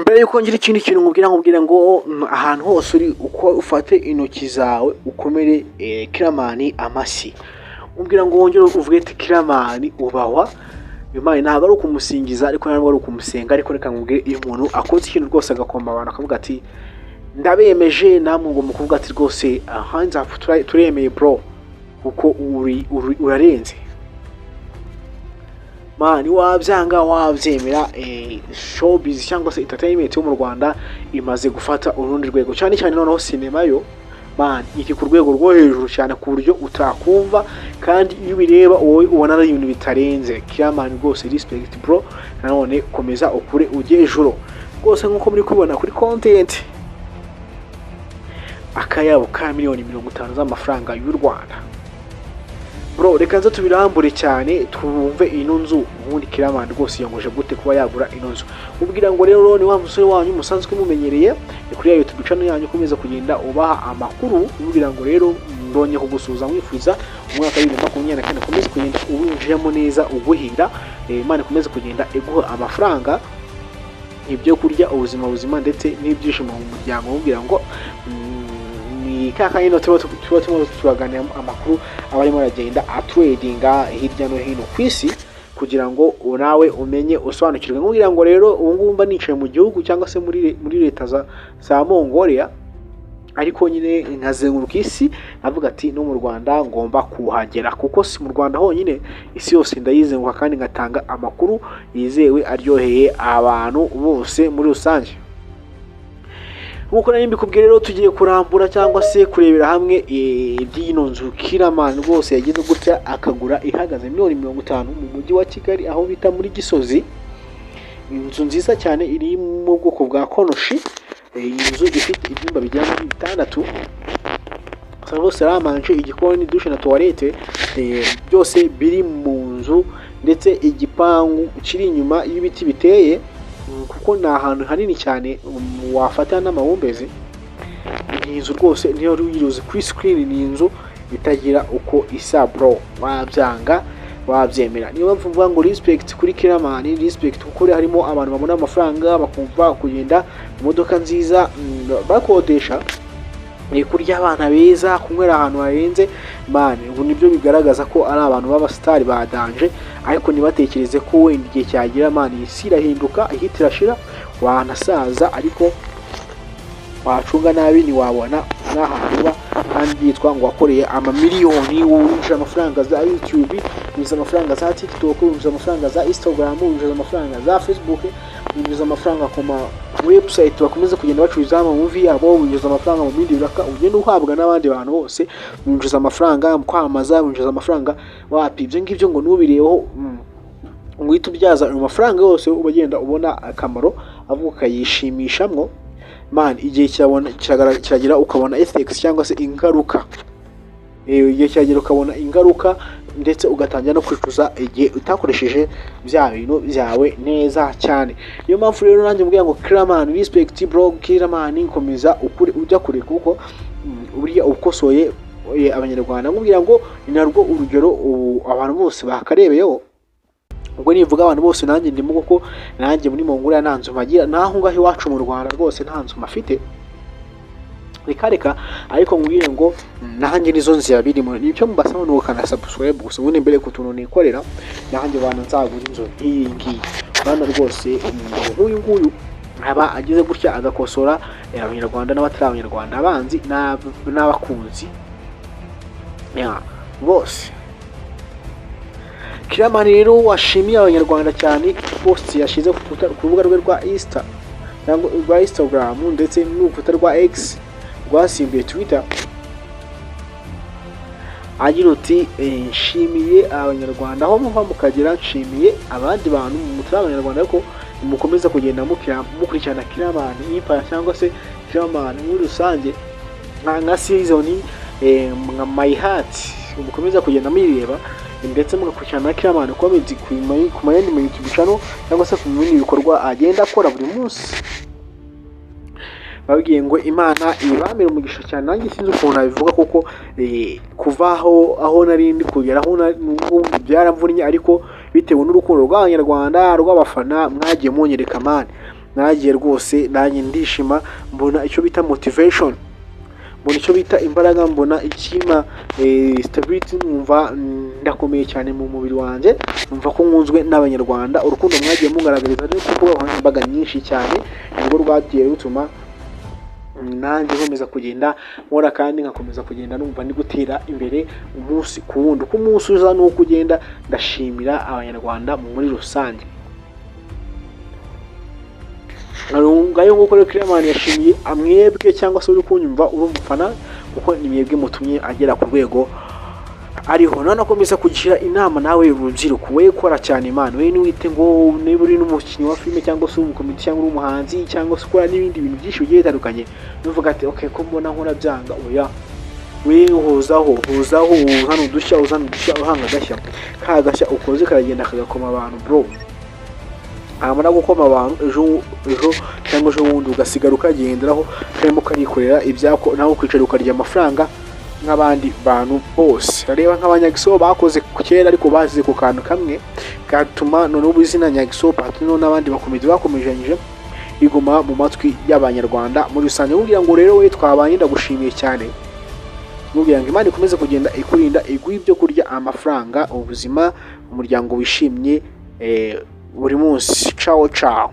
mbere yuko ngira ikindi kintu nkubwira ngo ahantu hose uri uko ufate intoki zawe ukomere Kiramani amashyi umbwira ngo wongere uvuge ati Kiramani ubahwa Imana ntabwo ari ukumusingiza ariko ntabwo ari ukumusenga ariko reka nkubwire iyo umuntu akoze ikintu rwose agakomba abantu akavuga ati ndabemeje namwe ngo mukuvuga ati rwose hanze turemeye bro kuko urarenze mani wabyanga wabyemera showbiz cyangwa se entertainment yo mu Rwanda imaze gufata urundi rwego cyane cyane noneho cinema yo man iki ku rwego rwo hejuru cyane ku buryo utakumva kandi iyo bireba wowe ubona ari ibintu bitarenze Kiramani rwose respect bro nanone komeza ukure ujye ejuru rwose nkuko muri kubona kuri content akayabo ka miliyoni 50 z'amafaranga y'u Rwanda bro reka nza tubirambure cyane twumve ino nzu ubundi Kiramani rwose yongoje gute kuba yagura ino nzu ubwira ngo rero ni wa musore wanyu musanzwe mumenyereye kuri YouTube channel yanyu komeza kugenda ubaha amakuru ubwira ngo rero ndonye kugusuza mwifuza umwaka wa 2024 komeza kugenda uwinjiyemo neza uguhira Imana komeza kugenda iguha amafaranga ibyo kurya ubuzima ndetse n'ibyishimo mu muryango ubwira ngo kaka ino tuba turaganira amakuru abarimo aragenda atradinga hirya no hino kwisi kugira ngo nawe umenye usobanukirwe nkubwira ngo rero ubu mba nicaye mu gihugu cyangwa se muri leta za Mongolia ariko nyine nkazenguruka isi navuga ati no mu Rwanda ngomba kuhagera kuko si mu Rwanda honyine isi yose ndayizenguruka kandi ngatanga amakuru yizewe aryoheye abantu bose muri rusange nkuko nari mbikubwiye rero tugiye kurambura cyangwa se kurebera hamwe iby'ino nzu Kiramani rwose yagize gutya akagura ihagaze miliyoni 50 mu mujyi wa Kigali aho bita muri Gisozi inzu nziza cyane iri mu bwoko bwa konoshi inzu ifite ibyumba bijya muri 6 salon saramanje igikoni douche na toilette byose biri mu nzu ndetse igipangu kiri inyuma y'ibiti biteye kuko na ahantu hanini cyane wafata n'amahumbezi inzu rwose niyo ruyiruze kuri screen ni inzu itagira uko isa bro wabyanga wabyemera niyo bavuga ngo respect kuri Kiramani respect kuko harimo abantu babona amafaranga bakumva kugenda imodoka nziza bakodesha kurya abana beza kunywera ahantu harenze man ubu nibyo bigaragaza ko ari abantu baba star badanje ariko nibatekereze ko wenda igihe cyagira man isi irahinduka ihitirashira wanasaza ariko wacunga nabi ni wabona n'ahantu kandi yitwa ngo wakoreye amamiliyoni wunje amafaranga za YouTube wunje amafaranga za TikTok wunje amafaranga za Instagram wunje amafaranga za Facebook wunje amafaranga ku ma website bakomeza kugenda bacuruza ama movie yabo wunje amafaranga mu bindi biraka ugenda uhabwa n'abandi bantu bose wunje amafaranga mu kwamaza wunje amafaranga wapi ibyo ngibyo ngo nubireho ngwita ubyaza amafaranga yose ubagenda ubona akamaro avuka yishimishamwo man igihe kiragira ukabona effects cyangwa se ingaruka igihe cyagira ukabona ingaruka ndetse ugatangira no kwicuza igihe utakoresheje bya bintu byawe neza cyane niyo mpamvu rero nanjye mbwiye ngo Kiramani respect bro Kiramani komeza ukuri ujya kure kuko uriya ukosoye abanyarwanda ngubwira ngo ni narwo urugero abantu bose bakarebeyeho ubwo nivuga abantu bose nanjye ndimo kuko nanjye muri Mongolia nanzu magira naho ngaho iwacu mu Rwanda rwose ntanzu mafite reka ariko ngwire ngo nanjye nizo nzira birimo nicyo mbasaba no kana subscribe gusa ubundi mbere ku tuntu nikorera nanjye bana nzagura inzo iyi bana rwose uyu nguyu aba agize gutya agakosora abanyarwanda n'abatari abanyarwanda abanzi n'abakunzi bose Kiramani rero washimiye abanyarwanda cyane post yashize ku rubuga rwe rwa Insta cyangwa rwa Instagram ndetse n'urukuta rwa X rwasimbuye Twitter agira uti nshimiye abanyarwanda aho muva mukagera nshimiye abandi bantu mutari abanyarwanda ariko mukomeza kugenda mukurikirana Kiramani yipa cyangwa se Kiramani muri rusange nka season nka My Heart mukomeza kugenda mwireba ndetse mugakurikirana Kiramani comedy ku mayandi mu YouTube channel cyangwa se ku bindi bikorwa agenda akora buri munsi babwiye ngo Imana ibamira umugisha cyane nanjye sinzi ukuntu abivuga kuko kuvaho aho narindi kugera aho byaramvunnye ariko bitewe n'urukundo rw'abanyarwanda rw'abafana mwagiye munyereka man naragiye rwose nanjye ndishima, mbona icyo bita motivation, mbona icyo bita imbaraga, mbona ikima stability, numva ndakomeye cyane mu mubiri wanjye, numva ko nkunzwe n'abanyarwanda. Urukundo mwagiye mugaragariza rero ku mbuga nkoranyambaga nyinshi cyane nibwo rwagiye rutuma nanjye nkomeza kugenda nkora kandi nkakomeza kugenda numva ndi gutera imbere umunsi ku wundi. Uko umunsi uza n'uko ugenda, ndashimira abanyarwanda muri rusange. ngayo nguko rero Clement yashimiye amwebwe cyangwa se uri kunyumva uri umufana, kuko ni mwebwe mutumye agera ku rwego ariho. None akomeza kugira inama nawe urubyiruko, we kora cyane Imana, we niwite ngo niba uri n'umukinnyi wa filime cyangwa se umukomedi cyangwa uri umuhanzi cyangwa se ukora n'ibindi bintu byinshi bigiye bitandukanye, nuvuga ati okay ko mbona nkora byanga, oya we hozaho uzana udushya uhanga agashya, ka gashya ukoze karagenda kagakoma abantu bro. amara gukoma abantu ejo cyangwa ejo wundi ugasigara ukagenderaho karimo karikorera ibyako, naho kwicara ukarya amafaranga nk'abandi bantu bose. Reba nk'abanyagiso bakoze kera ariko bazize ku kantu kamwe gatuma none ubu izina Nyagiso Patino n'abandi bakomedi bakomejanyije iguma mu matwi y'abanyarwanda muri rusange. Kugira ngo rero we twabanye ndagushimiye cyane, kugira ngo Imana ikomeze kugenda ikurinda, iguha ibyo kurya, amafaranga, ubuzima, umuryango wishimye buri munsi. Ciao ciao.